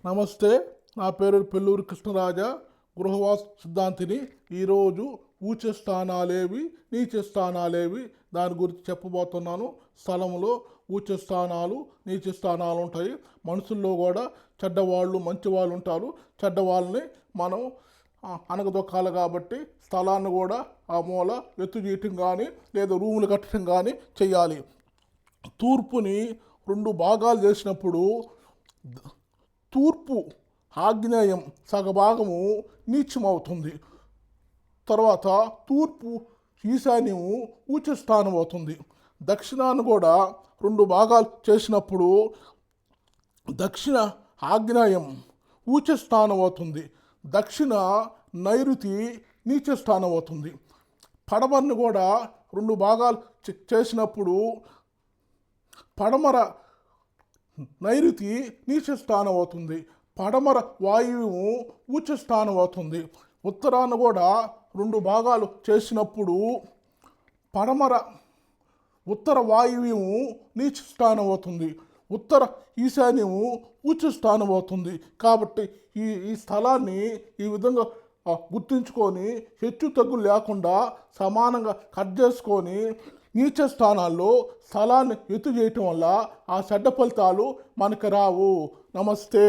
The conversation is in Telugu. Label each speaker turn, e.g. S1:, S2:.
S1: నమస్తే, నా పేరు పెళ్ళూరు కృష్ణరాజ, గృహవాస సిద్ధాంతిని. ఈరోజు ఊచ స్థానాలేవి, నీచ స్థానాలేవి దాని గురించి చెప్పబోతున్నాను. స్థలంలో ఊచ స్థానాలు, నీచ స్థానాలు ఉంటాయి. మనుషుల్లో కూడా చెడ్డవాళ్ళు, మంచివాళ్ళు ఉంటారు. చెడ్డవాళ్ళని మనం అనగదొక్కాలి కాబట్టి స్థలాన్ని కూడా ఆ మూల ఎత్తు చేయటం కానీ లేదా రూములు కట్టడం కానీ చెయ్యాలి. తూర్పుని 2 భాగాలు చేసినప్పుడు తూర్పు ఆగ్నేయం సగభాగము నీచమవుతుంది. తర్వాత తూర్పు ఈశాన్యము ఊచ స్థానం అవుతుంది. దక్షిణాన్ని కూడా 2 భాగాలు చేసినప్పుడు దక్షిణ ఆగ్నేయం ఊచ స్థానం అవుతుంది. దక్షిణ నైరుతి నీచ స్థానం అవుతుంది. పడమరని కూడా 2 భాగాలు చేసినప్పుడు పడమర నైరుతి నీచ స్థానం అవుతుంది. పడమర వాయువు ఊచ స్థానం అవుతుంది. ఉత్తరాన్ని కూడా 2 భాగాలు చేసినప్పుడు ఉత్తర వాయువ్యము నీచ స్థానం అవుతుంది. ఉత్తర ఈశాన్యము ఊచ స్థానం అవుతుంది. కాబట్టి ఈ స్థలాన్ని ఈ విధంగా గుర్తుంచుకొని హెచ్చు తగ్గులు లేకుండా సమానంగా కట్ చేసుకొని నీచ స్థానాల్లో స్థలాన్ని ఎత్తు చేయటం వల్ల ఆ చెడ్డ ఫలితాలు మనకు రావు. నమస్తే.